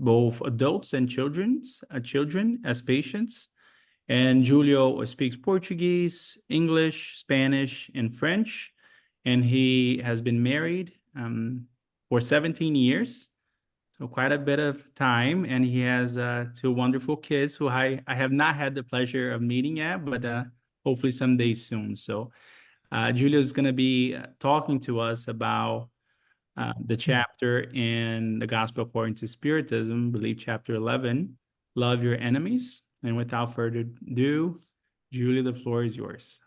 both adults and children as patients. And Julio speaks Portuguese, English, Spanish, and French. And he has been married for 17 years, so quite a bit of time. And he has two wonderful kids who I have not had the pleasure of meeting yet, but hopefully someday soon. So Julio is going to be talking to us about the chapter in the Gospel according to Spiritism, I believe chapter 11, Love Your Enemies. And without further ado, Julio, the floor is yours.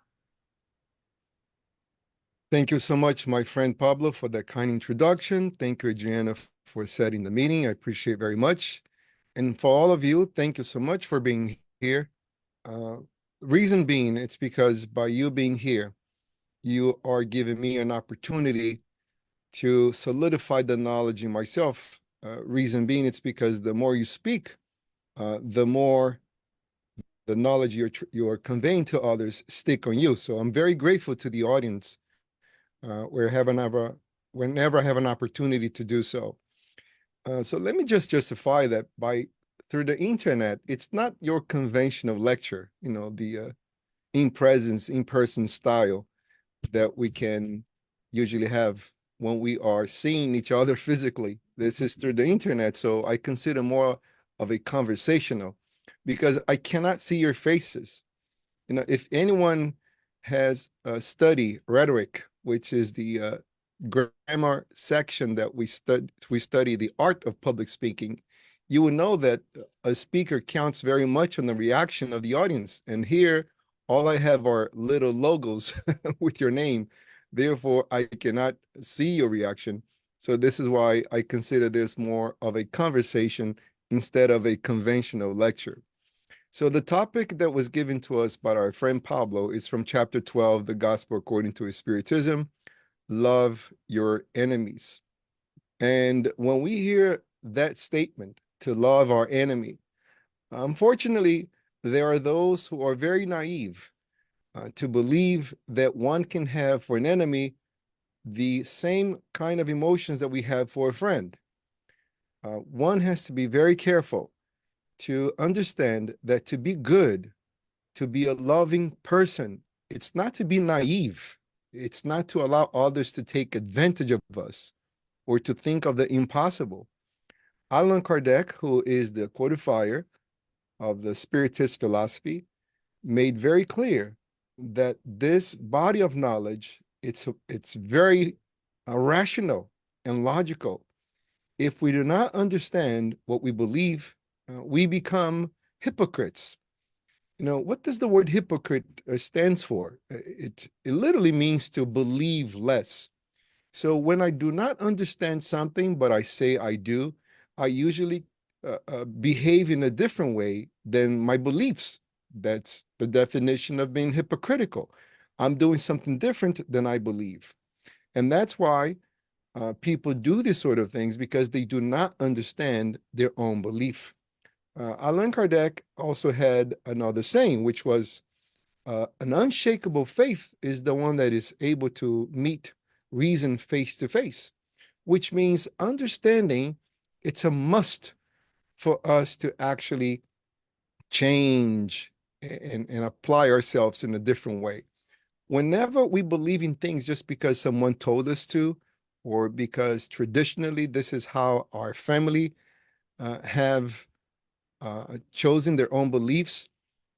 Thank you so much, my friend Pablo, for that kind introduction. Thank you, Adriana, for setting the meeting. I appreciate very much. And for all of you, thank you so much for being here. Reason being, it's because by you being here, you are giving me an opportunity to solidify the knowledge in myself. Reason being, it's because the more you speak, the more the knowledge you're conveying to others stick on you. So I'm very grateful to the audience whenever I have an opportunity to do so. So let me just justify that through the internet, it's not your conventional lecture, the in-person style that we can usually have when we are seeing each other physically. This is through the internet, so I consider more of a conversational, because I cannot see your faces. If anyone has studied rhetoric, which is the grammar section that we study the art of public speaking, you will know that a speaker counts very much on the reaction of the audience. And here, all I have are little logos with your name. Therefore, I cannot see your reaction. So this is why I consider this more of a conversation instead of a conventional lecture. So the topic that was given to us by our friend Pablo is from chapter 12, the Gospel according to Spiritism, Love Your Enemies. And when we hear that statement, to love our enemy, unfortunately, there are those who are very naive to believe that one can have for an enemy the same kind of emotions that we have for a friend. One has to be very careful to understand that to be good, to be a loving person, it's not to be naive. It's not to allow others to take advantage of us or to think of the impossible. Allan Kardec, who is the codifier of the Spiritist philosophy, made very clear that this body of knowledge, it's very rational and logical. If we do not understand what we believe, we become hypocrites. What does the word hypocrite stands for? It literally means to believe less. So when I do not understand something, but I say I do, I usually behave in a different way than my beliefs. That's the definition of being hypocritical. I'm doing something different than I believe. And that's why people do these sort of things, because they do not understand their own belief. Allan Kardec also had another saying, which was, an unshakable faith is the one that is able to meet reason face to face, which means understanding it's a must for us to actually change and apply ourselves in a different way. Whenever we believe in things just because someone told us to, or because traditionally this is how our family have chosen their own beliefs,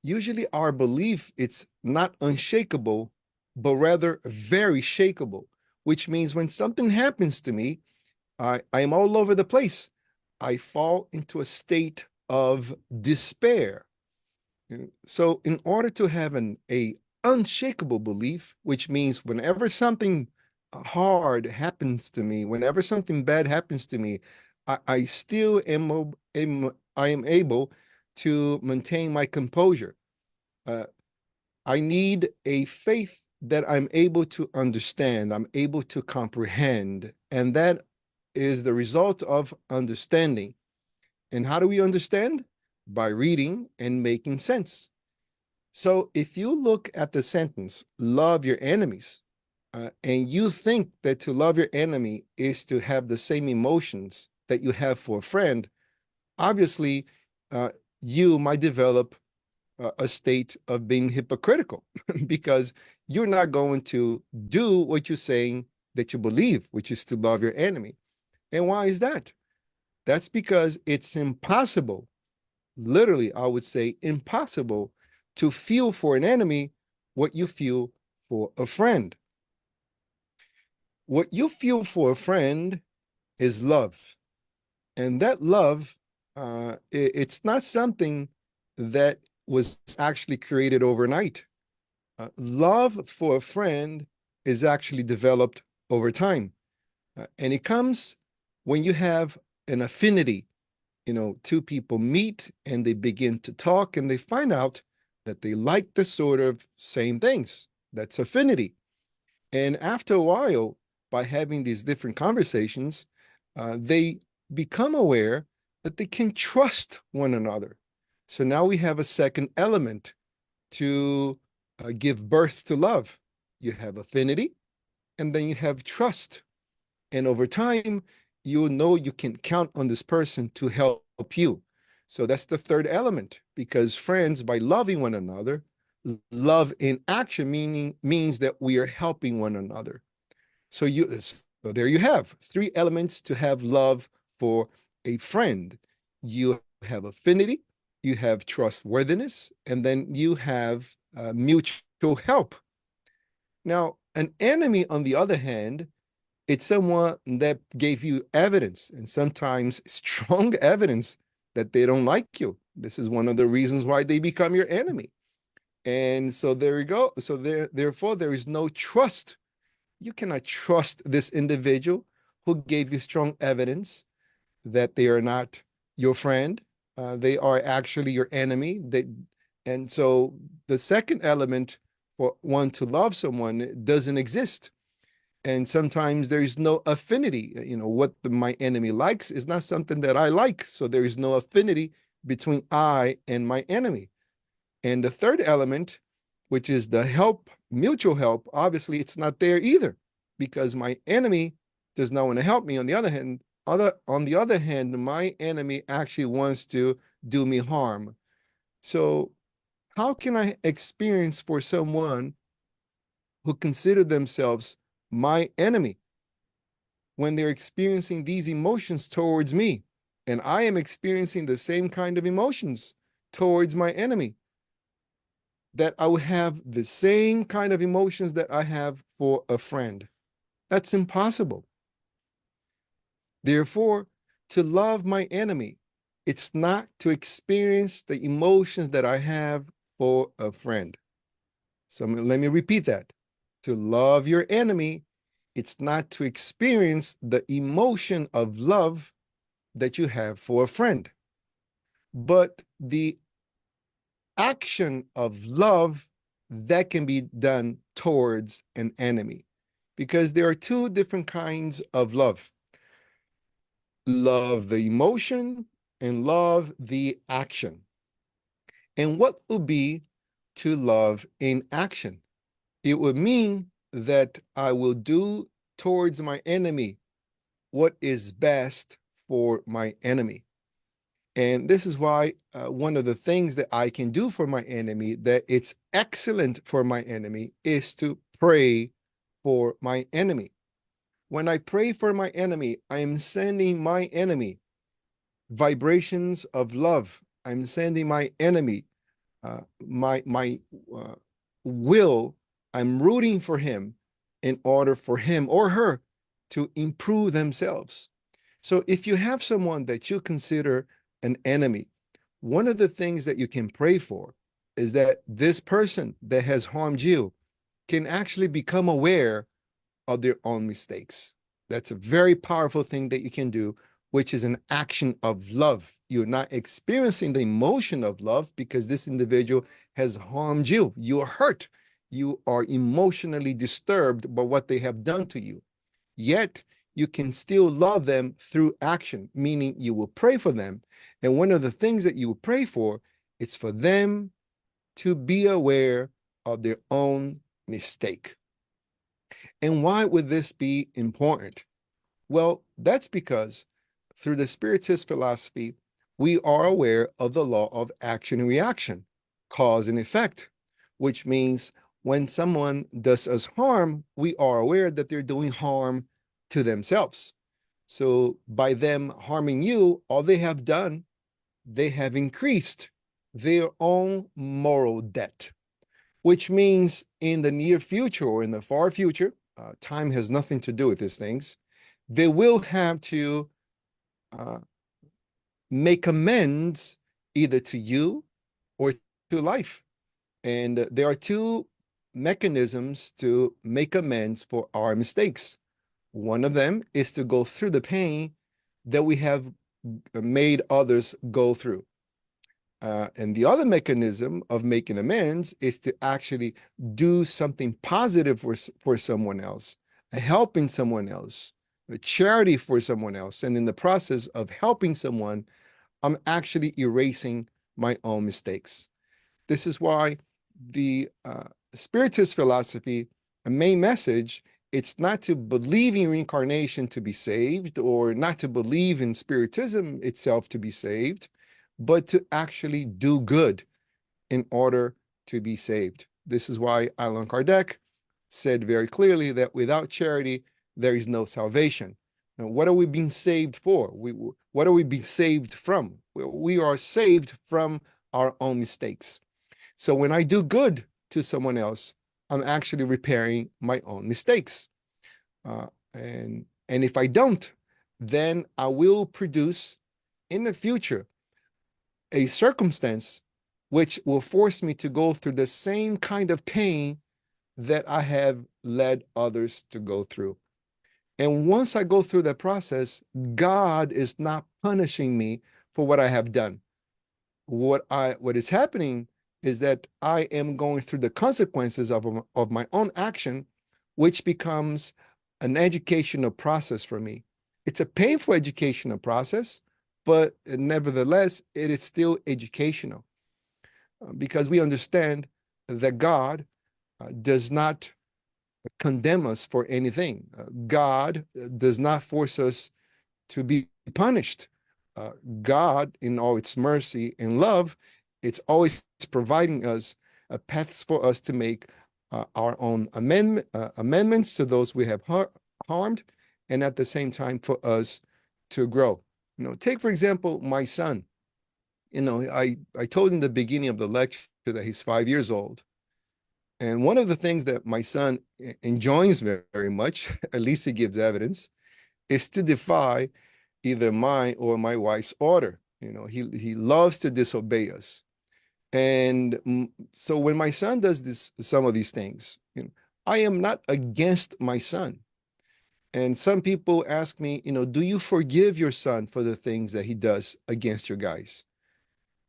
usually our belief, it's not unshakable, but rather very shakable, which means when something happens to me, I'm all over the place. I fall into a state of despair. So in order to have a unshakable belief, which means whenever something hard happens to me, whenever something bad happens to me, I still am able to maintain my composure. I need a faith that I'm able to understand, I'm able to comprehend, and that is the result of understanding. And how do we understand? By reading and making sense. So if you look at the sentence, love your enemies, and you think that to love your enemy is to have the same emotions that you have for a friend, obviously, uh, you might develop a state of being hypocritical because you're not going to do what you're saying that you believe, which is to love your enemy. And why is that? That's because it's impossible, literally, I would say impossible, to feel for an enemy what you feel for a friend. What you feel for a friend is love. And that love, it's not something that was actually created overnight. Love for a friend is actually developed over time. And it comes when you have an affinity. Two people meet and they begin to talk and they find out that they like the sort of same things. That's affinity. And after a while, by having these different conversations, they become aware that they can trust one another. So now we have a second element to give birth to love. You have affinity, and then you have trust. And over time, you know you can count on this person to help you. So that's the third element, because friends, by loving one another, love in action means that we are helping one another. So there you have three elements to have love for a friend. You have affinity, you have trustworthiness, and then you have mutual help. Now, an enemy, on the other hand, it's someone that gave you evidence, and sometimes strong evidence, that they don't like you. This is one of the reasons why they become your enemy. And so there you go. So therefore, there is no trust. You cannot trust this individual who gave you strong evidence that they are not your friend. They are actually your enemy. And so the second element for one to love someone doesn't exist. And sometimes there is no affinity. What my enemy likes is not something that I like. So there is no affinity between I and my enemy. And the third element, which is the help, mutual help, obviously it's not there either, because my enemy does not want to help me. On the other hand, my enemy actually wants to do me harm. So how can I experience for someone who consider themselves my enemy when they're experiencing these emotions towards me, and I am experiencing the same kind of emotions towards my enemy? That I will have the same kind of emotions that I have for a friend. That's impossible. Therefore, to love my enemy, it's not to experience the emotions that I have for a friend. So let me repeat that. To love your enemy, it's not to experience the emotion of love that you have for a friend, but the action of love that can be done towards an enemy. Because there are two different kinds of love: love the emotion and love the action. And what would be to love in action? It would mean that I will do towards my enemy what is best for my enemy. And this is why one of the things that I can do for my enemy, that it's excellent for my enemy, is to pray for my enemy. When I pray for my enemy, I am sending my enemy vibrations of love. I'm sending my enemy my will. I'm rooting for him in order for him or her to improve themselves. So if you have someone that you consider an enemy, one of the things that you can pray for is that this person that has harmed you can actually become aware of their own mistakes. That's a very powerful thing that you can do, which is an action of love. You're not experiencing the emotion of love because this individual has harmed you. You are hurt. You are emotionally disturbed by what they have done to you. Yet, you can still love them through action, meaning you will pray for them. And one of the things that you will pray for is for them to be aware of their own mistake. And why would this be important? Well, that's because through the Spiritist philosophy, we are aware of the law of action and reaction, cause and effect, which means when someone does us harm, we are aware that they're doing harm to themselves. So by them harming you, all they have done, they have increased their own moral debt, which means in the near future or in the far future, time has nothing to do with these things, they will have to uh, make amends either to you or to life. And there are two mechanisms to make amends for our mistakes. One of them is to go through the pain that we have made others go through. And the other mechanism of making amends is to actually do something positive for someone else, helping someone else, a charity for someone else. And in the process of helping someone, I'm actually erasing my own mistakes. This is why the Spiritist philosophy, a main message, it's not to believe in reincarnation to be saved, or not to believe in Spiritism itself to be saved, but to actually do good in order to be saved. This is why Allan Kardec said very clearly that without charity, there is no salvation. Now, what are we being saved for? What are we being saved from? We are saved from our own mistakes. So when I do good to someone else, I'm actually repairing my own mistakes. And if I don't, then I will produce in the future a circumstance which will force me to go through the same kind of pain that I have led others to go through. And once I go through that process, God is not punishing me for what I have done. What is happening is that I am going through the consequences of my own action, which becomes an educational process for me. It's a painful educational process, but nevertheless, it is still educational because we understand that God does not condemn us for anything. God does not force us to be punished. God, in all its mercy and love, it's always providing us paths for us to make our own amendments to those we have harmed, and at the same time for us to grow. Take for example my son. I told in the beginning of the lecture that he's 5 years old. And one of the things that my son enjoys very, very much, at least he gives evidence, is to defy either my or my wife's order. He loves to disobey us. And so when my son does some of these things, I am not against my son. And some people ask me, do you forgive your son for the things that he does against your guys?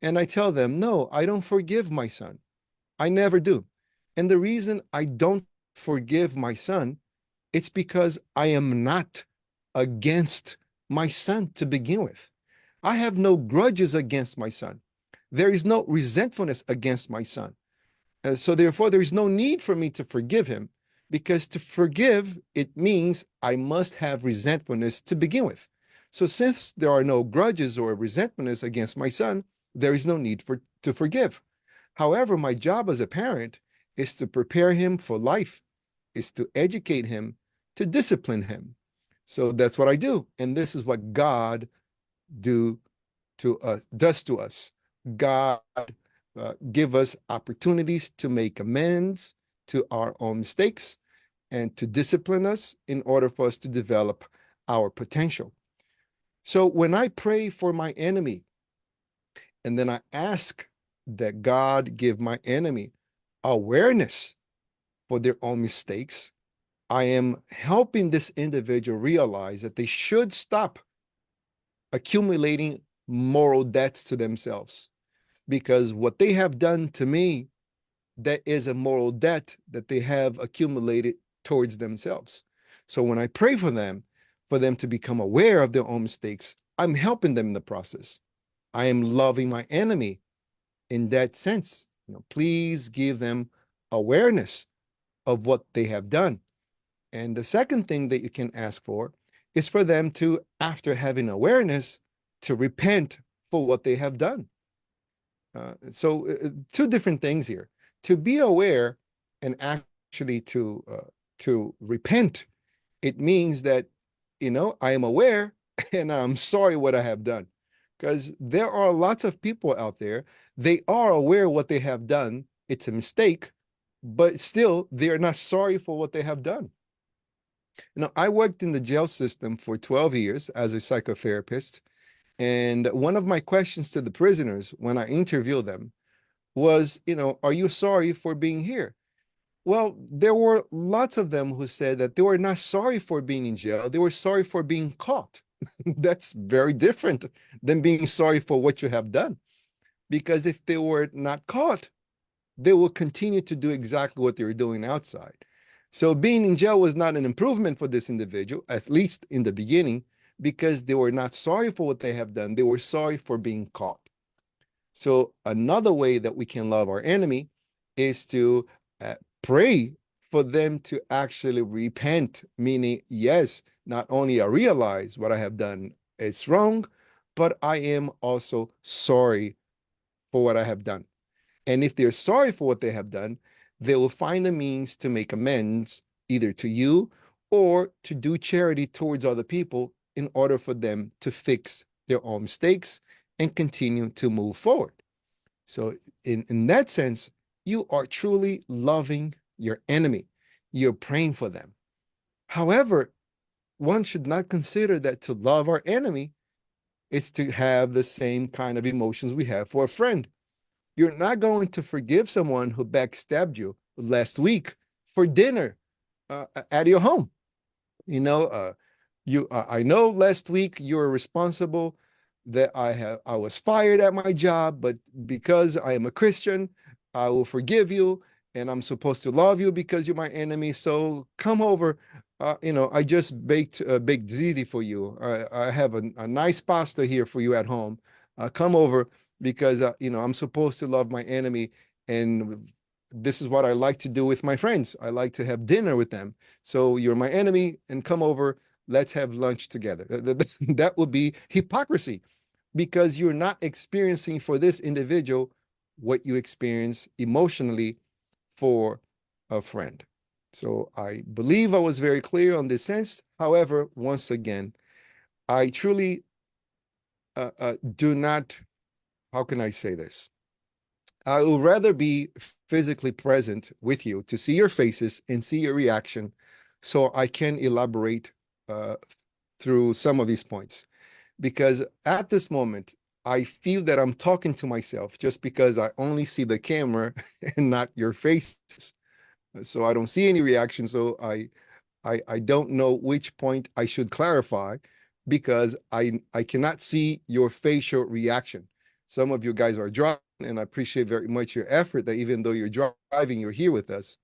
And I tell them, no, I don't forgive my son. I never do. And the reason I don't forgive my son, it's because I am not against my son to begin with. I have no grudges against my son. There is no resentfulness against my son. So therefore, there is no need for me to forgive him, because to forgive, it means I must have resentfulness to begin with. So since there are no grudges or resentfulness against my son, there is no need to forgive. However, my job as a parent is to prepare him for life, is to educate him, to discipline him. So that's what I do. And this is what God does to us. God give us opportunities to make amends to our own mistakes and to discipline us in order for us to develop our potential. So when I pray for my enemy, and then I ask that God give my enemy awareness for their own mistakes, I am helping this individual realize that they should stop accumulating moral debts to themselves, because what they have done to me, that is a moral debt that they have accumulated towards themselves. So when I pray for them to become aware of their own mistakes, I'm helping them in the process. I am loving my enemy in that sense. Please give them awareness of what they have done. And the second thing that you can ask for is for them to, after having awareness, to repent for what they have done. So two different things here. To be aware and actually to repent, it means that, I am aware and I'm sorry what I have done. Because there are lots of people out there, they are aware what they have done. It's a mistake, but still they're not sorry for what they have done. I worked in the jail system for 12 years as a psychotherapist. And one of my questions to the prisoners when I interview them was, are you sorry for being here? Well, there were lots of them who said that they were not sorry for being in jail. They were sorry for being caught. That's very different than being sorry for what you have done. Because if they were not caught, they will continue to do exactly what they were doing outside. So being in jail was not an improvement for this individual, at least in the beginning, because they were not sorry for what they have done. They were sorry for being caught. So another way that we can love our enemy is to pray for them to actually repent, meaning, yes, not only I realize what I have done is wrong, but I am also sorry for what I have done. And if they're sorry for what they have done, they will find a means to make amends either to you or to do charity towards other people in order for them to fix their own mistakes and continue to move forward. So in that sense, you are truly loving your enemy. You're praying for them. However, one should not consider that to love our enemy is to have the same kind of emotions we have for a friend. You're not going to forgive someone who backstabbed you last week for dinner at your home. I know last week you were responsible that I was fired at my job, but because I am a Christian, I will forgive you, and I'm supposed to love you because you're my enemy. So come over. I just baked ziti for you. I have a nice pasta here for you at home. Come over because I'm supposed to love my enemy, and this is what I like to do with my friends. I like to have dinner with them. So you're my enemy, and come over. Let's have lunch together. That would be hypocrisy, because you're not experiencing for this individual what you experience emotionally for a friend. So I believe I was very clear on this sense. However, once again, I truly do not, how can I say this? I would rather be physically present with you to see your faces and see your reaction so I can elaborate through some of these points. Because at this moment, I feel that I'm talking to myself just because I only see the camera and not your faces. So I don't see any reaction. So I don't know which point I should clarify because I cannot see your facial reaction. Some of you guys are driving, and I appreciate very much your effort that even though you're driving, you're here with us.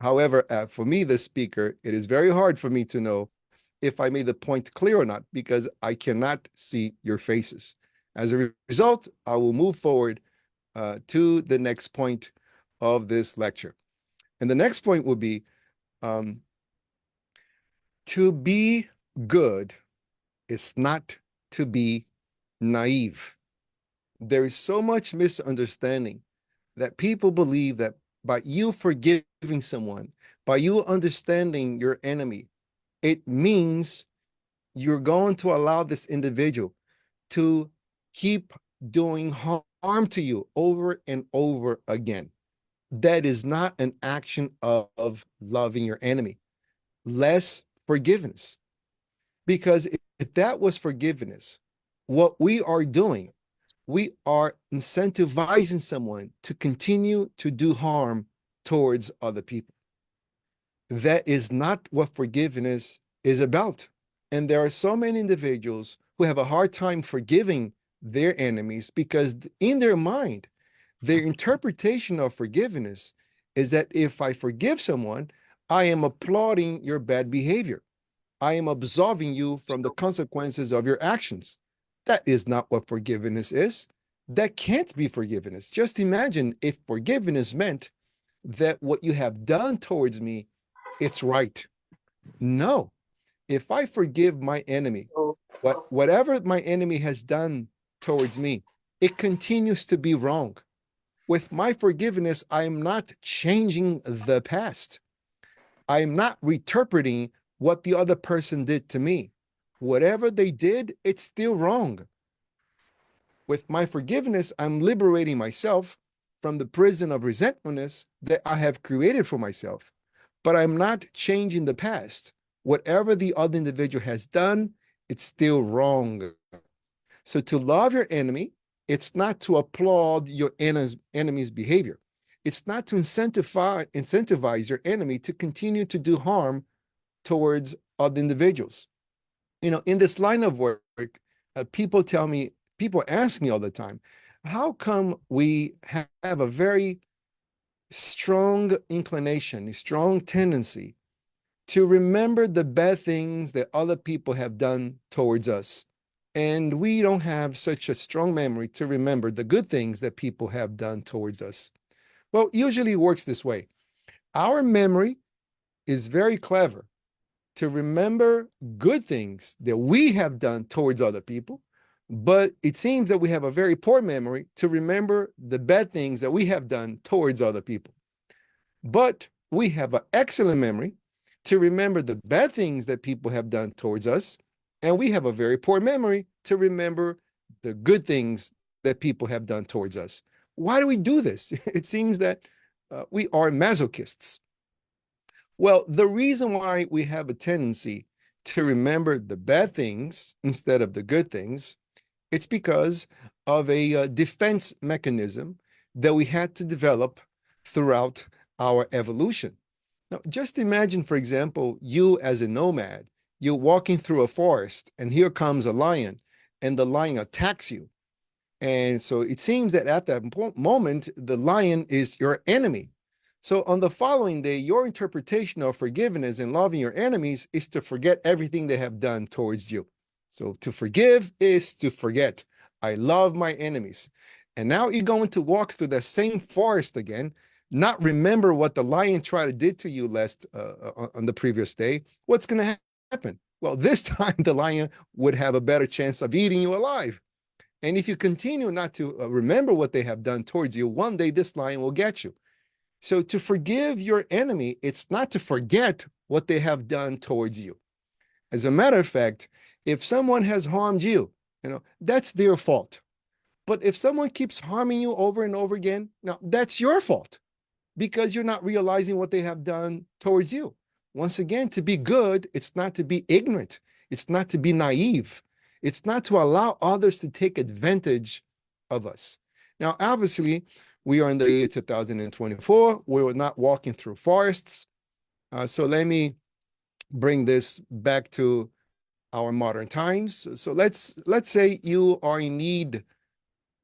However, for me, the speaker, it is very hard for me to know if I made the point clear or not because I cannot see your faces. As a result, I will move forward to the next point of this lecture. And the next point will be to be good is not to be naive. There is so much misunderstanding that people believe that by you forgiving someone, by you understanding your enemy, it means you're going to allow this individual to keep doing harm to you over and over again. That is not an action of loving your enemy. Less forgiveness. Because if that was forgiveness, what we are doing, we are incentivizing someone to continue to do harm towards other people. That is not what forgiveness is about. And there are so many individuals who have a hard time forgiving their enemies because in their mind, their interpretation of forgiveness is that if I forgive someone, I am applauding your bad behavior. I am absolving you from the consequences of your actions. That is not what forgiveness is. That can't be forgiveness. Just imagine if forgiveness meant that what you have done towards me, it's right. No. If I forgive my enemy, whatever my enemy has done towards me, it continues to be wrong. With my forgiveness, I am not changing the past. I am not reinterpreting what the other person did to me. Whatever they did, it's still wrong. With my forgiveness, I'm liberating myself from the prison of resentfulness that I have created for myself. But I'm not changing the past. Whatever the other individual has done, it's still wrong. So to love your enemy, it's not to applaud your enemy's behavior. It's not to incentivize your enemy to continue to do harm towards other individuals. In this line of work, people ask me all the time, how come we have a very strong inclination, a strong tendency to remember the bad things that other people have done towards us? And we don't have such a strong memory to remember the good things that people have done towards us. Well, usually it works this way. Our memory is very clever to remember good things that we have done towards other people, but it seems that we have a very poor memory to remember the bad things that we have done towards other people. But we have an excellent memory to remember the bad things that people have done towards us, and we have a very poor memory to remember the good things that people have done towards us. Why do we do this? It seems that we are masochists. Well, the reason why we have a tendency to remember the bad things instead of the good things, it's because of a defense mechanism that we had to develop throughout our evolution. Now, just imagine, for example, you as a nomad, you're walking through a forest and here comes a lion and the lion attacks you. And so it seems that at that moment, the lion is your enemy. So on the following day, your interpretation of forgiveness and loving your enemies is to forget everything they have done towards you. So to forgive is to forget. I love my enemies. And now you're going to walk through the same forest again, not remember what the lion tried to did to you on the previous day. What's going to happen? Well, this time the lion would have a better chance of eating you alive. And if you continue not to remember what they have done towards you, one day this lion will get you. So to forgive your enemy, it's not to forget what they have done towards you. As a matter of fact, if someone has harmed you, that's their fault. But if someone keeps harming you over and over again, now that's your fault because you're not realizing what they have done towards you. Once again, to be good, it's not to be ignorant. It's not to be naive. It's not to allow others to take advantage of us. Now, obviously, we are in the year 2024. We're not walking through forests. So let me bring this back to our modern times. So let's say you are in need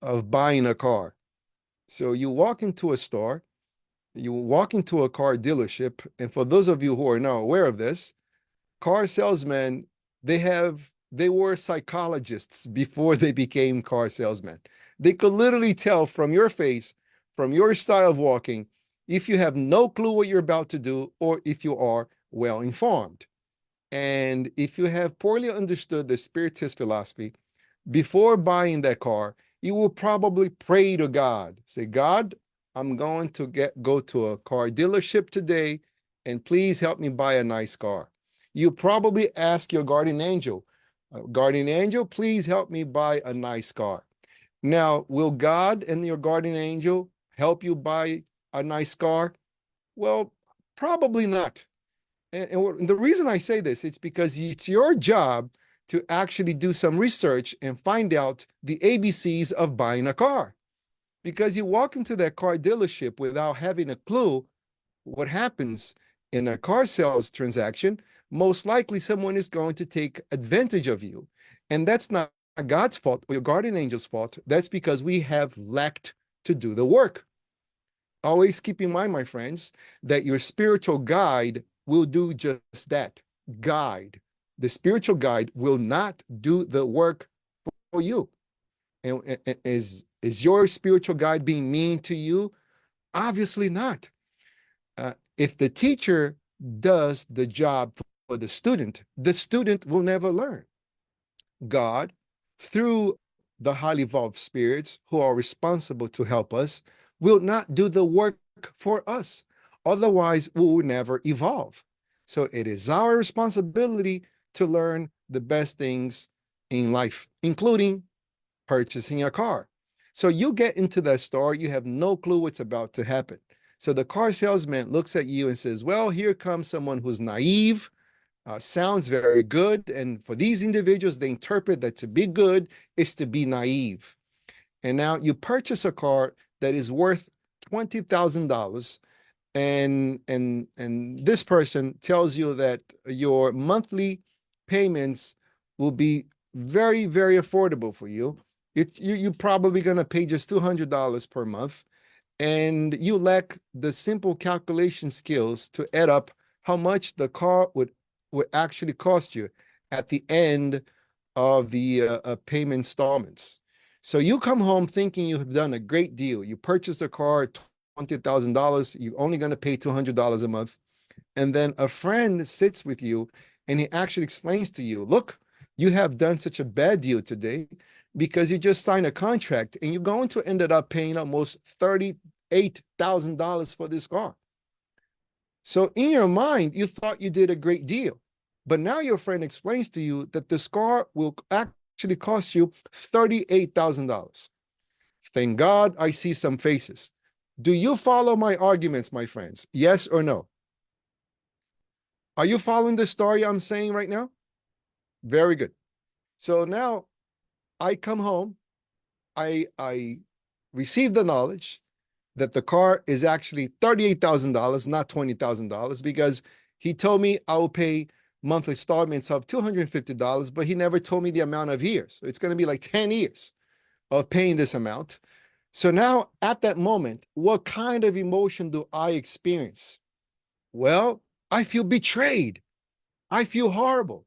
of buying a car. So you walk into a store, you walk into a car dealership, and for those of you who are now aware of this, car salesmen, they were psychologists before they became car salesmen. They could literally tell from your face, from your style of walking, if you have no clue what you're about to do or if you are well informed. And if you have poorly understood the Spiritist philosophy, before buying that car, you will probably pray to God. Say, God, I'm going to go to a car dealership today, and please help me buy a nice car. You probably ask your guardian angel, please help me buy a nice car. Now, will God and your guardian angel help you buy a nice car? Well, probably not. And the reason I say this, it's because it's your job to actually do some research and find out the ABCs of buying a car. Because you walk into that car dealership without having a clue what happens in a car sales transaction, most likely someone is going to take advantage of you. And that's not God's fault or your guardian angel's fault. That's because we have lacked to do the work. Always keep in mind, my friends, that your spiritual guide will do just that. Guide. The spiritual guide will not do the work for you. And is your spiritual guide being mean to you? Obviously not. If the teacher does the job for the student will never learn. God, through the highly evolved spirits who are responsible to help us will not do the work for us. Otherwise, we will never evolve. So it is our responsibility to learn the best things in life, including purchasing a car. So you get into that store, you have no clue what's about to happen. So the car salesman looks at you and says, well, here comes someone who's naive, sounds very good. And for these individuals, they interpret that to be good is to be naive. And now you purchase a car that is worth $20,000, and this person tells you that your monthly payments will be very, very affordable for you. You're probably going to pay just $200 per month, and you lack the simple calculation skills to add up how much the car would actually cost you at the end of the payment installments. So you come home thinking you have done a great deal. You purchased a car, $20,000. You're only going to pay $200 a month. And then a friend sits with you and he actually explains to you, look, you have done such a bad deal today because you just signed a contract and you're going to end up paying almost $38,000 for this car. So in your mind, you thought you did a great deal. But now your friend explains to you that this car will actually cost you $38,000. Thank God I see some faces. Do you follow my arguments, my friends? Yes or no? Are you following the story I'm saying right now? Very good. So now I come home, I receive the knowledge that the car is actually $38,000, not $20,000, because he told me I will pay monthly installments of $250, but he never told me the amount of years. So it's going to be like 10 years of paying this amount. So now at that moment, what kind of emotion do I experience? Well, I feel betrayed. I feel horrible.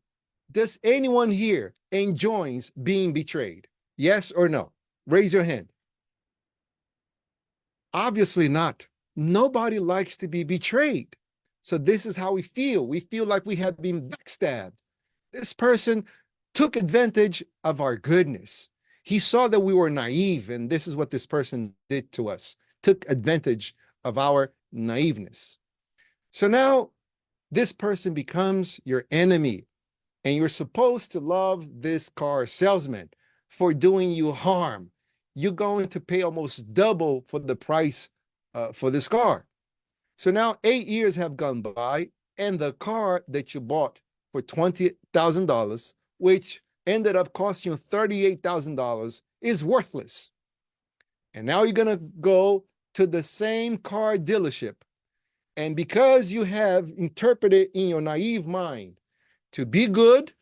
Does anyone here enjoys being betrayed? Yes or no? Raise your hand. Obviously not. Nobody likes to be betrayed. So this is how we feel. We feel like we have been backstabbed. This person took advantage of our goodness. He saw that we were naive, and this is what this person did to us, took advantage of our naiveness. So now this person becomes your enemy, and you're supposed to love this car salesman for doing you harm. You're going to pay almost double for the price for this car. So now 8 years have gone by, and the car that you bought for $20,000, which ended up costing you $38,000, is worthless. And now you're going to go to the same car dealership. And because you have interpreted in your naive mind, to be good,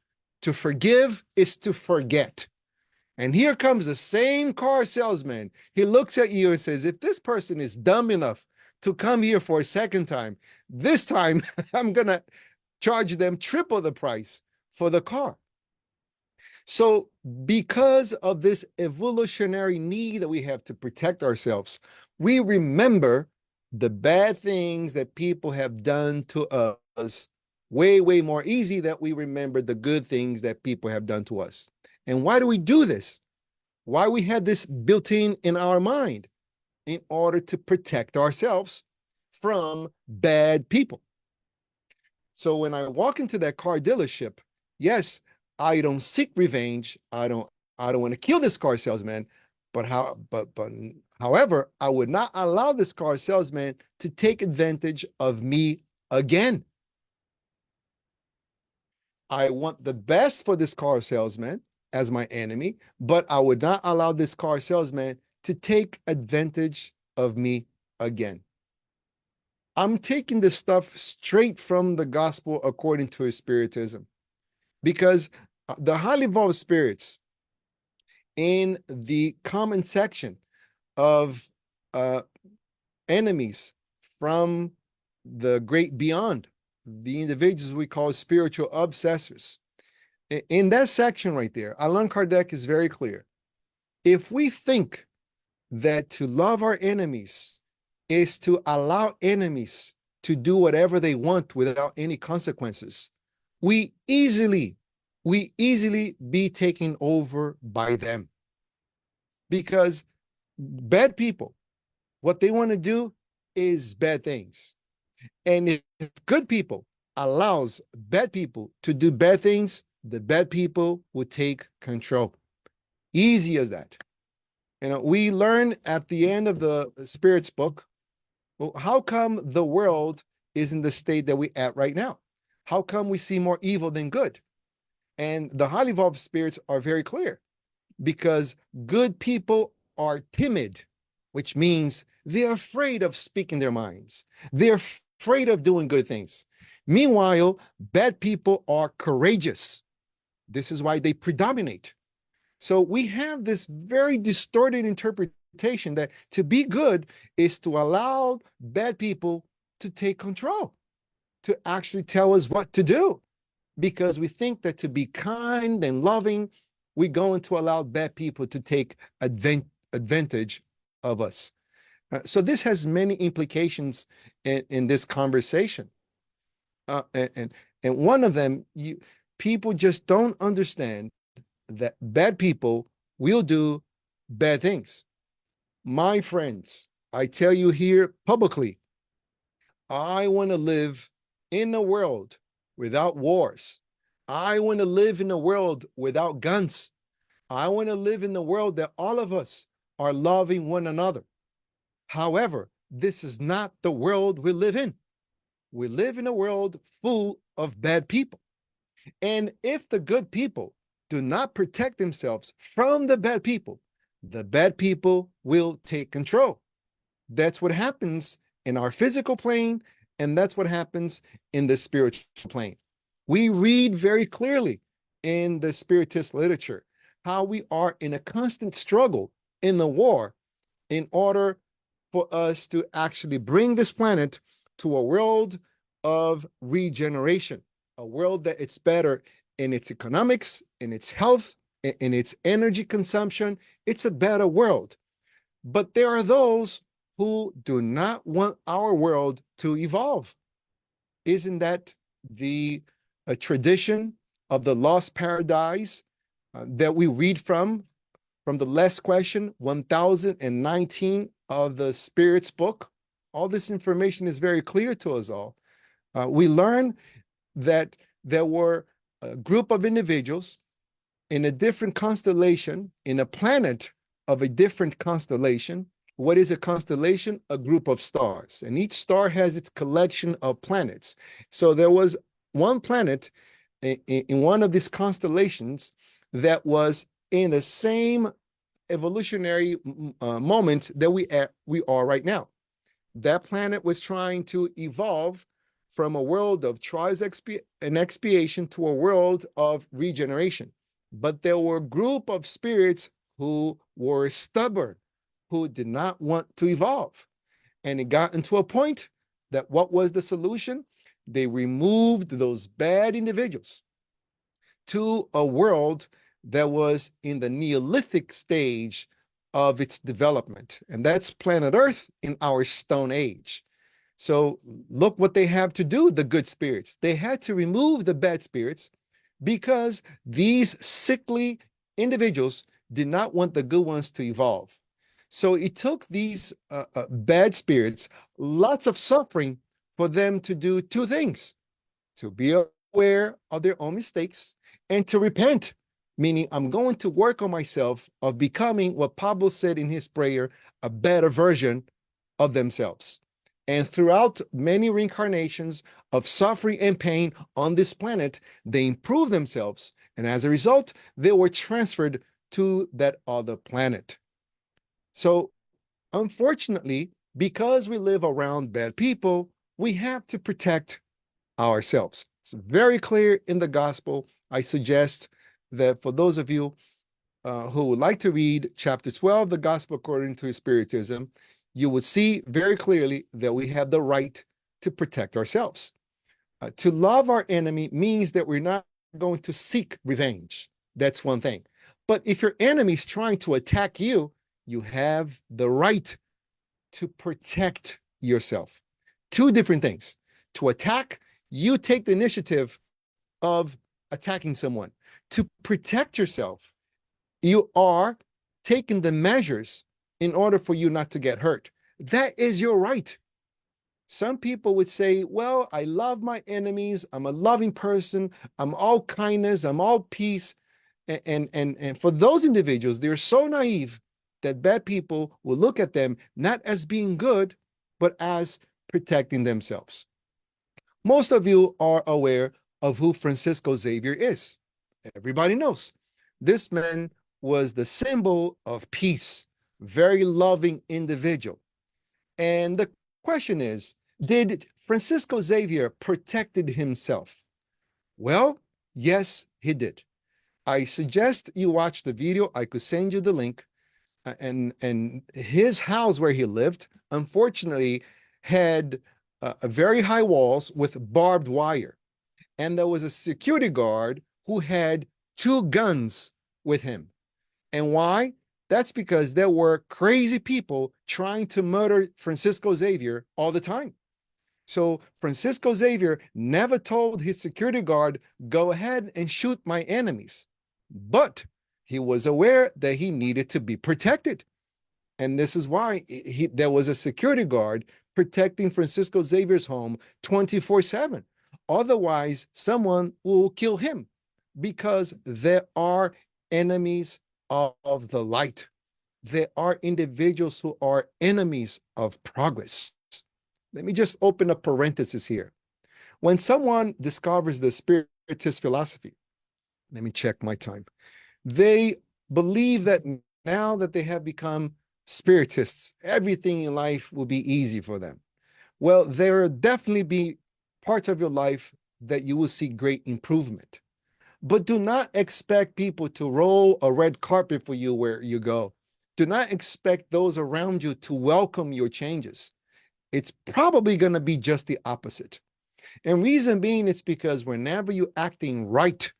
to forgive is to forget. And here comes the same car salesman. He looks at you and says, if this person is dumb enough to come here for a second time, this time I'm going to charge them triple the price for the car. So because of this evolutionary need that we have to protect ourselves, we remember the bad things that people have done to us way, way more easy than we remember the good things that people have done to us. And why do we do this? Why we had this built in our mind? In order to protect ourselves from bad people. So when I walk into that car dealership, yes, I don't seek revenge. I don't want to kill this car salesman, but however, I would not allow this car salesman to take advantage of me again. I want the best for this car salesman as my enemy, but I would not allow this car salesman to take advantage of me again. I'm taking this stuff straight from the gospel according to Spiritism, because the highly evolved spirits in the comment section of enemies from the great beyond, the individuals we call spiritual obsessors, in that section right there, Allan Kardec is very clear. If we think that to love our enemies is to allow enemies to do whatever they want without any consequences, we easily be taken over by them. because bad people, what they want to do is bad things. And if good people allows bad people to do bad things, the bad people will take control. Easy as that. We learn at the end of the Spirit's book, well, how come the world is in the state that we're at right now? How come we see more evil than good? And the highly evolved spirits are very clear, because good people are timid, which means they're afraid of speaking their minds. They're afraid of doing good things. Meanwhile, bad people are courageous. This is why they predominate. So we have this very distorted interpretation that to be good is to allow bad people to take control, to actually tell us what to do, because we think that to be kind and loving, we're going to allow bad people to take advantage of us. So this has many implications in this conversation. And one of them, people just don't understand that bad people will do bad things. My friends, I tell you here publicly, I want to live in a world without wars. I want to live in a world without guns. I want to live in a world that all of us are loving one another. However, this is not the world we live in. We live in a world full of bad people. And if the good people do not protect themselves from the bad people will take control. That's what happens in our physical plane, and that's what happens in the spiritual plane. We read very clearly in the Spiritist literature how we are in a constant struggle in the war in order for us to actually bring this planet to a world of regeneration, a world that it's better in its economics, in its health, in its energy consumption. It's a better world. But there are those who do not want our world to evolve. Isn't that the tradition of the lost paradise that we read from the last question, 1019 of the Spirit's book? All this information is very clear to us all. We learn that there were a group of individuals in a different constellation, in a planet of a different constellation. What is a constellation? A group of stars. And each star has its collection of planets. So there was one planet in one of these constellations that was in the same evolutionary moment that we are right now. That planet was trying to evolve from a world of trials and expiation to a world of regeneration. But there were a group of spirits who were stubborn, who did not want to evolve. And it got into a point that what was the solution? They removed those bad individuals to a world that was in the Neolithic stage of its development. And that's planet Earth in our Stone Age. So look what they have to do, the good spirits. They had to remove the bad spirits because these sickly individuals did not want the good ones to evolve. So it took these bad spirits lots of suffering for them to do two things: to be aware of their own mistakes and to repent, meaning I'm going to work on myself of becoming what Pablo said in his prayer, a better version of themselves. And throughout many reincarnations of suffering and pain on this planet, they improved themselves. And as a result, they were transferred to that other planet. So unfortunately, because we live around bad people, we have to protect ourselves. It's very clear in the gospel. I suggest that for those of you who would like to read chapter 12, the gospel according to Spiritism, you would see very clearly that we have the right to protect ourselves. To love our enemy means that we're not going to seek revenge. That's one thing. But if your enemy is trying to attack you, you have the right to protect yourself. Two different things. To attack, you take the initiative of attacking someone. To protect yourself, you are taking the measures in order for you not to get hurt. That is your right. Some people would say, well, I love my enemies. I'm a loving person. I'm all kindness. I'm all peace. And for those individuals, they're so naive that bad people will look at them not as being good, but as protecting themselves. Most of you are aware of who Francisco Xavier is. Everybody knows. This man was the symbol of peace, very loving individual. And the question is, did Francisco Xavier protected himself? Well, yes, he did. I suggest you watch the video. I could send you the link. And his house where he lived, unfortunately, had very high walls with barbed wire. And there was a security guard who had 2 guns with him. And why? That's because there were crazy people trying to murder Francisco Xavier all the time. So Francisco Xavier never told his security guard, go ahead and shoot my enemies. But he was aware that he needed to be protected. And this is why there was a security guard protecting Francisco Xavier's home 24/7. Otherwise, someone will kill him because there are enemies of the light. There are individuals who are enemies of progress. Let me just open a parenthesis here. When someone discovers the Spiritist philosophy, let me check my time. They believe that now that they have become Spiritists, everything in life will be easy for them. Well, there will definitely be parts of your life that you will see great improvement. But do not expect people to roll a red carpet for you where you go. Do not expect those around you to welcome your changes. It's probably going to be just the opposite. And reason being, it's because whenever you're acting right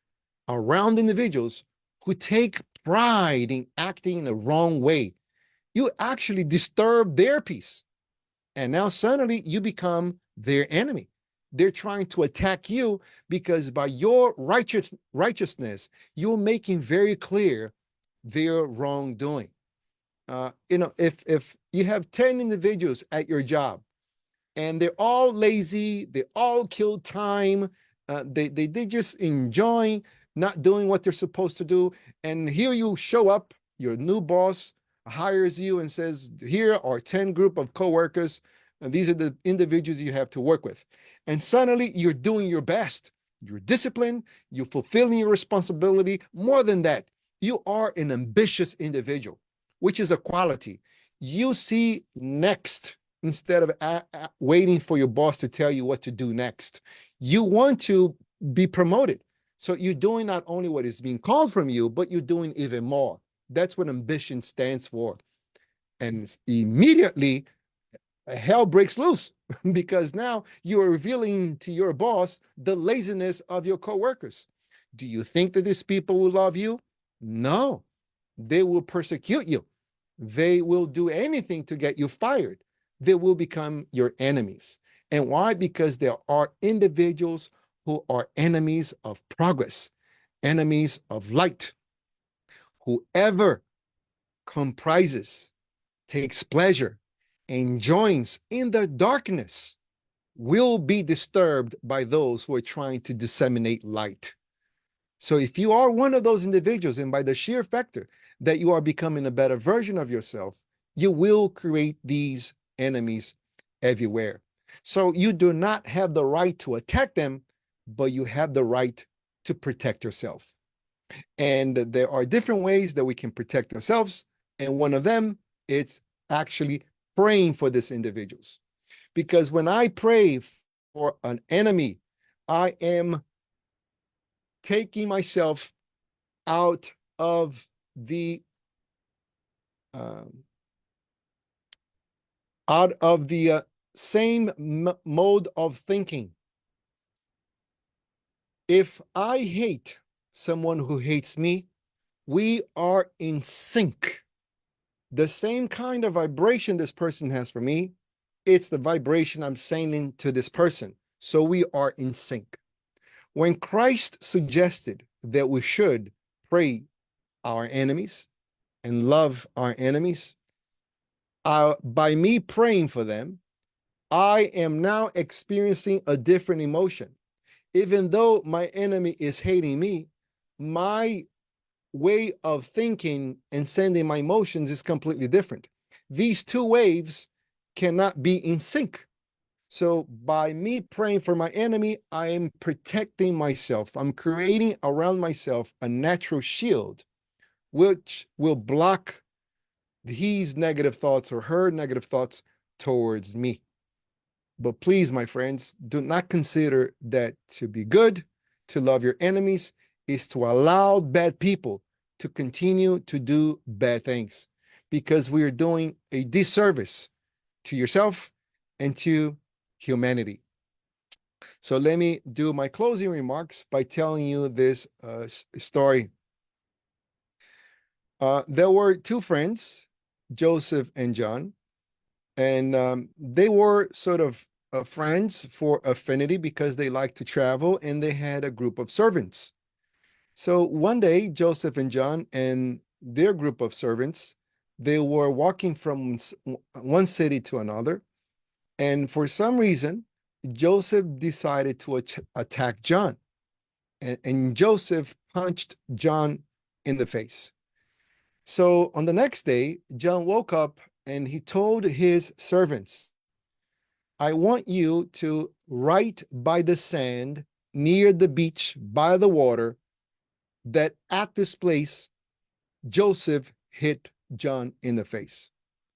around individuals who take pride in acting in the wrong way, you actually disturb their peace. And now suddenly you become their enemy. They're trying to attack you because by your righteousness, you're making very clear their wrongdoing. If you have 10 individuals at your job and they're all lazy, they all kill time, they just enjoy not doing what they're supposed to do, and here you show up, your new boss hires you and says, here are 10 group of coworkers, and these are the individuals you have to work with. And suddenly you're doing your best. You're disciplined, you're fulfilling your responsibility. More than that, you are an ambitious individual, which is a quality. You see next instead of waiting for your boss to tell you what to do next. You want to be promoted. So you're doing not only what is being called from you, but you're doing even more. That's what ambition stands for. And immediately, hell breaks loose because now you are revealing to your boss the laziness of your coworkers. Do you think that these people will love you? No, they will persecute you. They will do anything to get you fired. They will become your enemies. And why? Because there are individuals who are enemies of progress, enemies of light. Whoever comprises, takes pleasure, and joins in the darkness will be disturbed by those who are trying to disseminate light. So if you are one of those individuals, and by the sheer factor that you are becoming a better version of yourself, you will create these enemies everywhere. So you do not have the right to attack them, but you have the right to protect yourself. And there are different ways that we can protect ourselves. And one of them, it's actually praying for these individuals. Because when I pray for an enemy, I am taking myself out of the same mode of thinking. If I hate someone who hates me, we are in sync. The same kind of vibration this person has for me, it's the vibration I'm sending to this person. So we are in sync. When Christ suggested that we should pray our enemies and love our enemies, by me praying for them, I am now experiencing a different emotion. Even though my enemy is hating me, my way of thinking and sending my emotions is completely different. These two waves cannot be in sync. So by me praying for my enemy, I am protecting myself. I'm creating around myself a natural shield, which will block his negative thoughts or her negative thoughts towards me. But please, my friends, do not consider that to be good. To love your enemies is to allow bad people to continue to do bad things, because we are doing a disservice to yourself and to humanity. So let me do my closing remarks by telling you this story. There were two friends, Joseph and John, and they were sort of friends for affinity because they liked to travel and they had a group of servants. So one day, Joseph and John and their group of servants, they were walking from one city to another. And for some reason, Joseph decided to attack John. And Joseph punched John in the face. So on the next day, John woke up and he told his servants, I want you to write by the sand near the beach by the water that at this place, Joseph hit John in the face.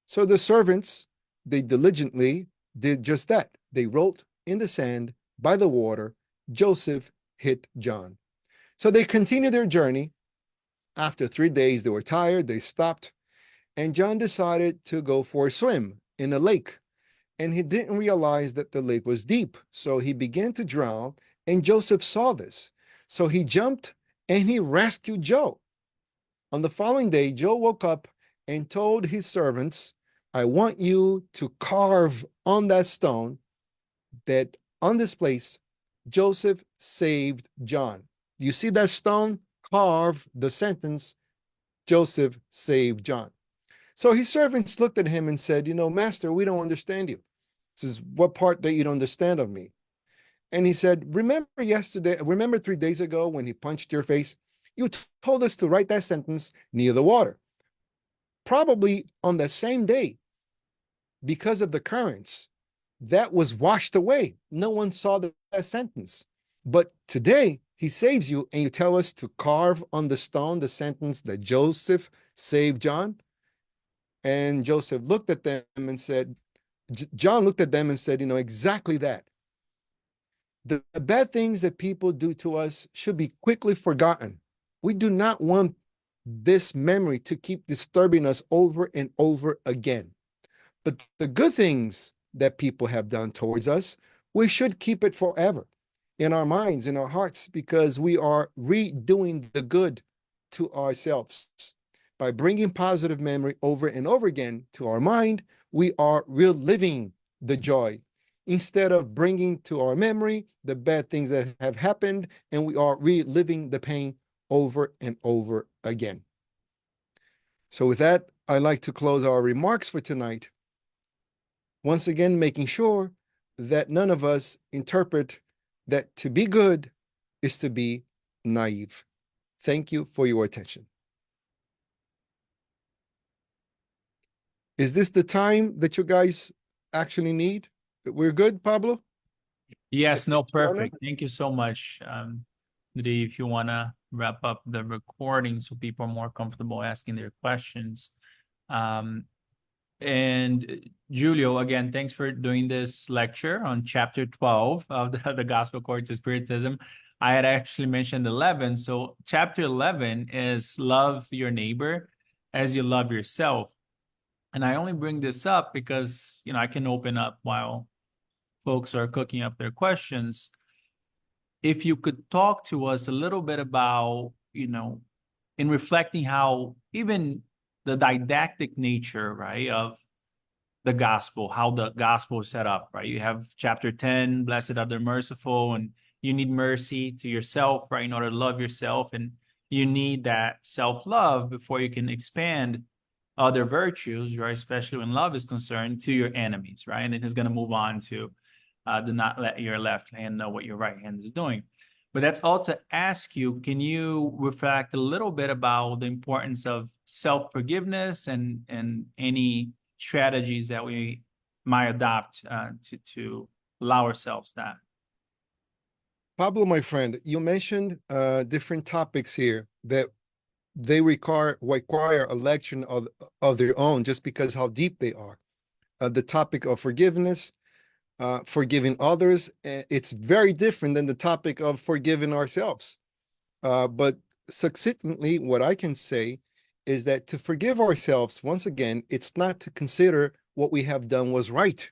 So the servants, they diligently did just that. They wrote in the sand by the water, Joseph hit John. So they continued their journey. After 3 days, they were tired, they stopped, and John decided to go for a swim in a lake. And he didn't realize that the lake was deep. So he began to drown, and Joseph saw this. So he jumped and he rescued Joe. On the following day, Joe woke up and told his servants, I want you to carve on that stone that on this place, Joseph saved John. You see that stone? Carve the sentence, Joseph saved John. So his servants looked at him and said, Master, we don't understand you. This is what part that you don't understand of me. And he said, remember 3 days ago when he punched your face? You told us to write that sentence near the water. Probably on the same day, because of the currents, that was washed away. No one saw that sentence. But today, he saves you, and you tell us to carve on the stone the sentence that Joseph saved John. And Joseph looked at them and said, John looked at them and said, exactly that. The bad things that people do to us should be quickly forgotten. We do not want this memory to keep disturbing us over and over again. But the good things that people have done towards us, we should keep it forever in our minds, in our hearts, because we are redoing the good to ourselves. By bringing positive memory over and over again to our mind, we are reliving the joy instead of bringing to our memory the bad things that have happened, and we are reliving the pain over and over again. So with that, I'd like to close our remarks for tonight. Once again, making sure that none of us interpret that to be good is to be naive. Thank you for your attention. Is this the time that you guys actually need? We're good, Pablo? Yes, no, perfect. Thank you so much. Nudie, if you want to wrap up the recording so people are more comfortable asking their questions. And Julio, again, thanks for doing this lecture on chapter 12 of the Gospel According to Spiritism. I had actually mentioned 11. So chapter 11 is love your neighbor as you love yourself. And I only bring this up because, I can open up while folks are cooking up their questions. If you could talk to us a little bit about, in reflecting how even the didactic nature, right, of the gospel, how the gospel is set up, right? You have chapter 10, blessed are the merciful, and you need mercy to yourself, right, in order to love yourself. And you need that self-love before you can expand other virtues, right? Especially when love is concerned, to your enemies, right? And then he's going to move on to do not let your left hand know what your right hand is doing. But that's all to ask you, can you reflect a little bit about the importance of self-forgiveness and any strategies that we might adopt to allow ourselves that? Pablo, my friend, you mentioned different topics here that they require a lecture of their own just because how deep they are. The topic of forgiveness, forgiving others, it's very different than the topic of forgiving ourselves. But succinctly, what I can say is that to forgive ourselves, once again, it's not to consider what we have done was right.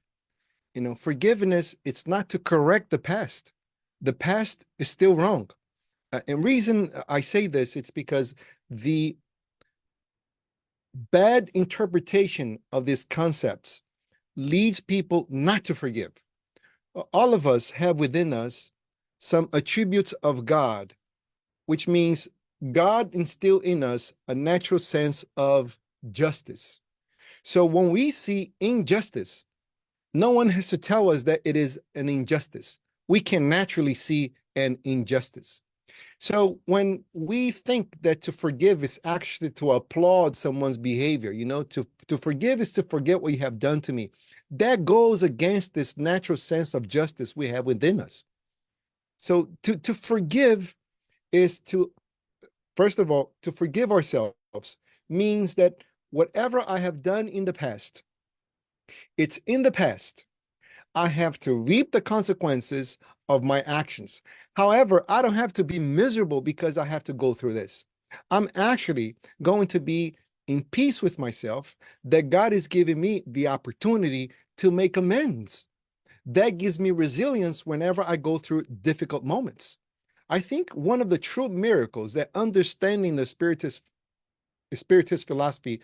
You know, forgiveness, it's not to correct the past. The past is still wrong. And reason I say this, it's because the bad interpretation of these concepts leads people not to forgive. All of us have within us some attributes of God, which means God instilled in us a natural sense of justice. So when we see injustice, no one has to tell us that it is an injustice. We can naturally see an injustice. So when we think that to forgive is actually to applaud someone's behavior, you know, to forgive is to forget what you have done to me. That goes against this natural sense of justice we have within us. So to forgive is to, first of all, to forgive ourselves means that whatever I have done in the past, it's in the past. I have to reap the consequences of my actions. However, I don't have to be miserable because I have to go through this. I'm actually going to be in peace with myself that God is giving me the opportunity to make amends. That gives me resilience whenever I go through difficult moments. I think one of the true miracles that understanding the Spiritist philosophy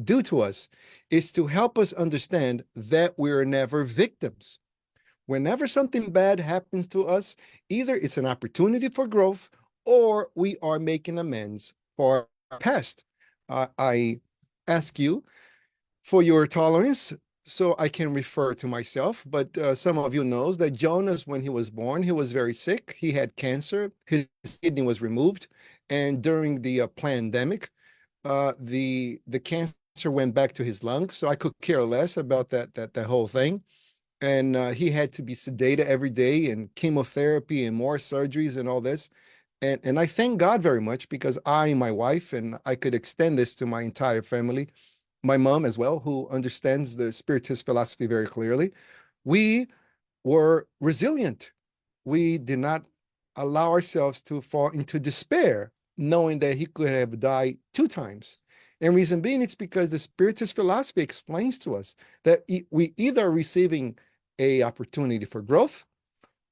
do to us is to help us understand that we're never victims. Whenever something bad happens to us, either it's an opportunity for growth or we are making amends for our past. I ask you for your tolerance so I can refer to myself, but some of you knows that Jonas, when he was born, he was very sick. He had cancer. His kidney was removed. And during the pandemic, the cancer went back to his lungs. So I could care less about that whole thing. And he had to be sedated every day and chemotherapy and more surgeries and all this. And I thank God very much because I, my wife, and I could extend this to my entire family, my mom as well, who understands the Spiritist philosophy very clearly. We were resilient. We did not allow ourselves to fall into despair, knowing that he could have died 2 times. And reason being, it's because the Spiritist philosophy explains to us that we either are receiving a opportunity for growth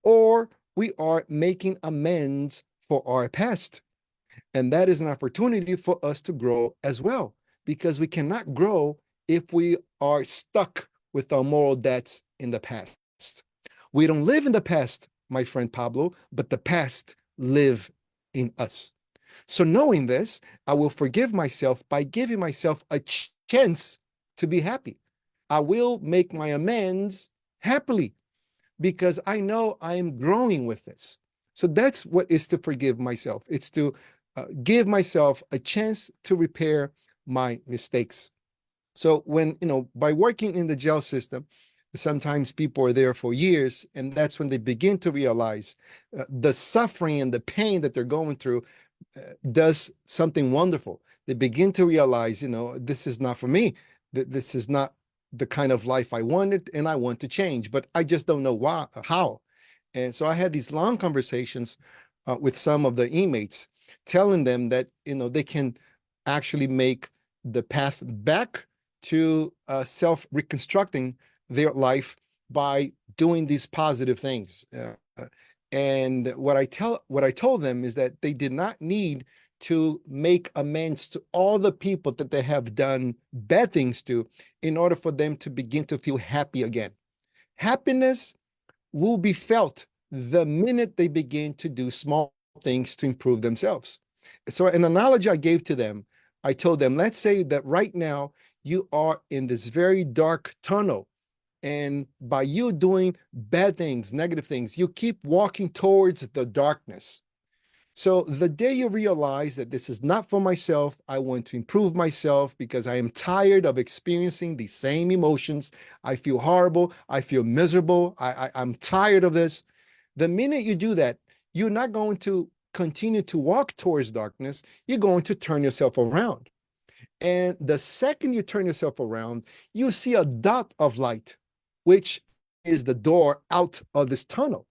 or we are making amends for our past. And that is an opportunity for us to grow as well, because we cannot grow if we are stuck with our moral debts in the past. We don't live in the past, my friend Pablo, but the past live in us. So knowing this, I will forgive myself by giving myself a chance to be happy. I will make my amends happily because I know I am growing with this. So that's what is to forgive myself. It's to give myself a chance to repair my mistakes. So when, by working in the jail system, sometimes people are there for years, and that's when they begin to realize the suffering and the pain that they're going through does something wonderful. They begin to realize, this is not for me. This is not the kind of life I wanted, and I want to change, but I just don't know why, how. And so I had these long conversations with some of the inmates, telling them that, they can actually make the path back to self-reconstructing their life by doing these positive things. And what I told them is that they did not need to make amends to all the people that they have done bad things to in order for them to begin to feel happy again. Happiness will be felt the minute they begin to do small things to improve themselves. So an analogy I gave to them, I told them, let's say that right now you are in this very dark tunnel. And by you doing bad things, negative things, you keep walking towards the darkness. So the day you realize that this is not for myself, I want to improve myself because I am tired of experiencing the same emotions. I feel horrible. I feel miserable. I'm tired of this. The minute you do that, you're not going to continue to walk towards darkness. You're going to turn yourself around. And the second you turn yourself around, you see a dot of light, which is the door out of this tunnel.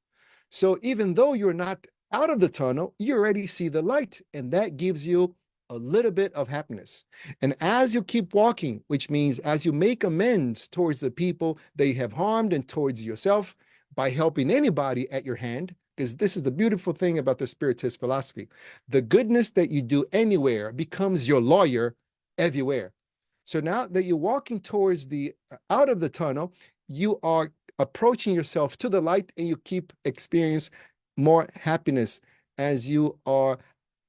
So even though you're not out of the tunnel, you already see the light, and that gives you a little bit of happiness. And as you keep walking, which means as you make amends towards the people that you have harmed and towards yourself by helping anybody at your hand, because this is the beautiful thing about the Spiritist philosophy. The goodness that you do anywhere becomes your lawyer everywhere. So now that you're walking towards the out of the tunnel, you are approaching yourself to the light, and you keep experience more happiness as you are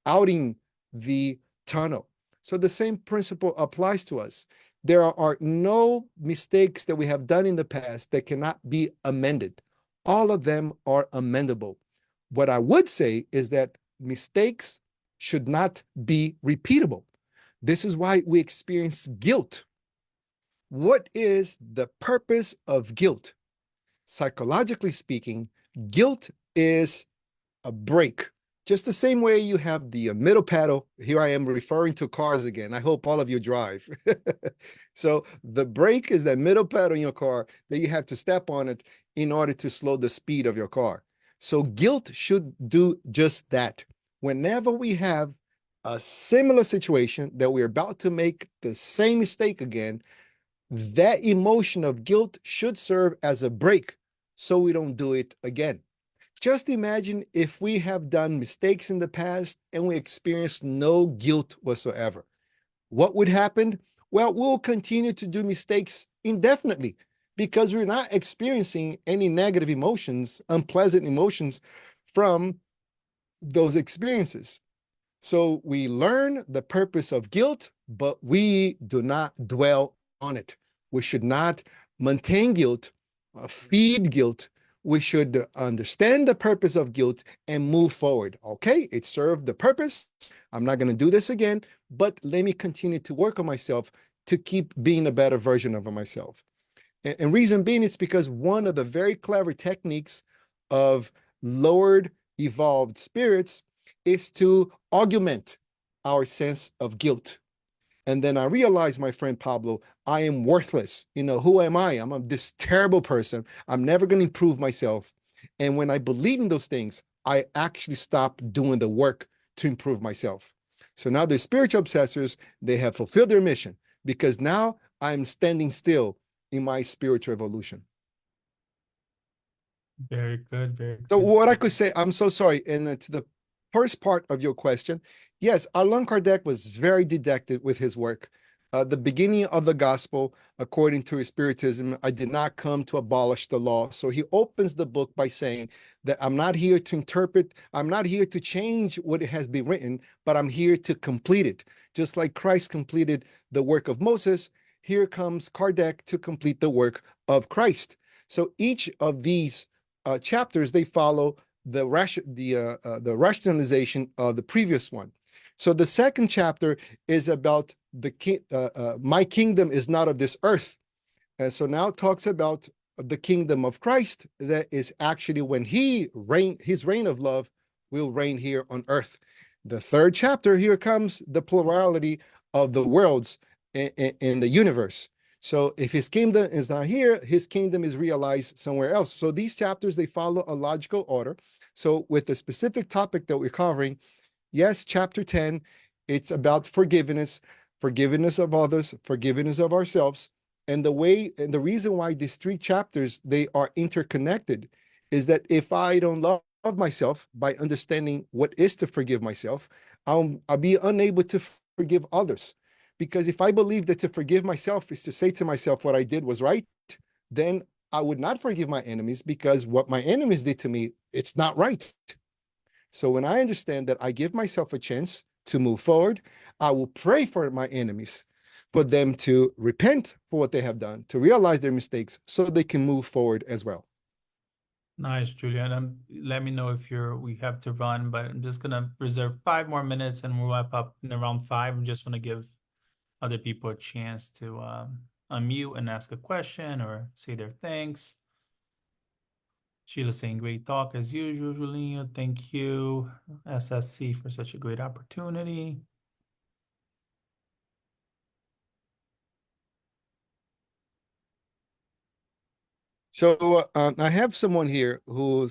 outing the tunnel. So the same principle applies to us. There are no mistakes that we have done in the past that cannot be amended. All of them are amendable. What I would say is that mistakes should not be repeatable. This is why we experience guilt. What is the purpose of guilt? Psychologically speaking, guilt is a brake. Just the same way you have the middle pedal. Here I am referring to cars again. I hope all of you drive. So the brake is that middle pedal in your car that you have to step on it in order to slow the speed of your car. So guilt should do just that. Whenever we have a similar situation that we're about to make the same mistake again, that emotion of guilt should serve as a brake so we don't do it again. Just imagine if we have done mistakes in the past and we experience no guilt whatsoever. What would happen? Well, we'll continue to do mistakes indefinitely because we're not experiencing any negative emotions, unpleasant emotions from those experiences. So we learn the purpose of guilt, but we do not dwell on it. We should not maintain guilt, feed guilt. We should understand the purpose of guilt and move forward. Okay, it served the purpose. I'm not going to do this again, but let me continue to work on myself to keep being a better version of myself. And reason being, it's because one of the very clever techniques of lowered evolved spirits is to augment our sense of guilt. And then I realized, my friend Pablo, I am worthless. Who am I? I'm this terrible person. I'm never going to improve myself. And when I believe in those things, I actually stop doing the work to improve myself. So now the spiritual obsessors, they have fulfilled their mission because now I'm standing still in my spiritual evolution. Very good, very So good. what I could say, I'm so sorry, and to the first part of your question, yes, Allan Kardec was very didactic with his work. The beginning of the gospel, according to his Spiritism, I did not come to abolish the law. So he opens the book by saying that I'm not here to interpret, I'm not here to change what it has been written, but I'm here to complete it. Just like Christ completed the work of Moses, here comes Kardec to complete the work of Christ. So each of these chapters, they follow the rationalization of the previous one. So the second chapter is about my kingdom is not of this earth. And so now it talks about the kingdom of Christ, that is actually when his reign of love will reign here on earth. The third chapter, here comes the plurality of the worlds in the universe. So if his kingdom is not here, his kingdom is realized somewhere else. So these chapters, they follow a logical order. So with the specific topic that we're covering, yes, chapter 10, it's about forgiveness, forgiveness of others, forgiveness of ourselves. And the reason why these three chapters, they are interconnected is that if I don't love myself by understanding what is to forgive myself, I'll be unable to forgive others. Because if I believe that to forgive myself is to say to myself what I did was right, then I would not forgive my enemies, because what my enemies did to me, it's not right. So when I understand that I give myself a chance to move forward. I will pray for my enemies, for them to repent for what they have done, to realize their mistakes so they can move forward as well. Nice, Julio. And let me know if we have to run, but I'm just gonna reserve 5 more minutes and we'll wrap up in around 5. I just want to give other people a chance to unmute and ask a question or say their thanks. Sheila saying great talk as usual, Julio. Thank you, SSC, for such a great opportunity. So I have someone here who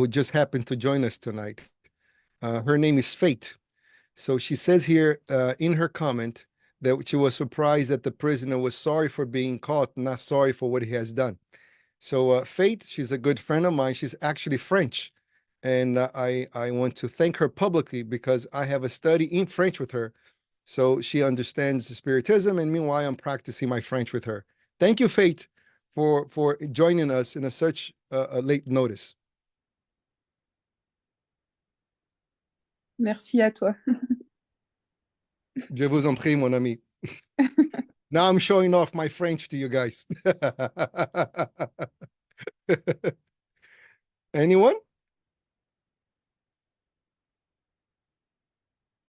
just happened to join us tonight. Her name is Fate. So she says here in her comment that she was surprised that the prisoner was sorry for being caught, not sorry for what he has done. So Fate, she's a good friend of mine. She's actually French. And I want to thank her publicly because I have a study in French with her. So she understands Spiritism, and meanwhile, I'm practicing my French with her. Thank you, Fate, for joining us in such a late notice. Merci à toi. Je vous en prie, mon ami. Now I'm showing off my French to you guys. Anyone?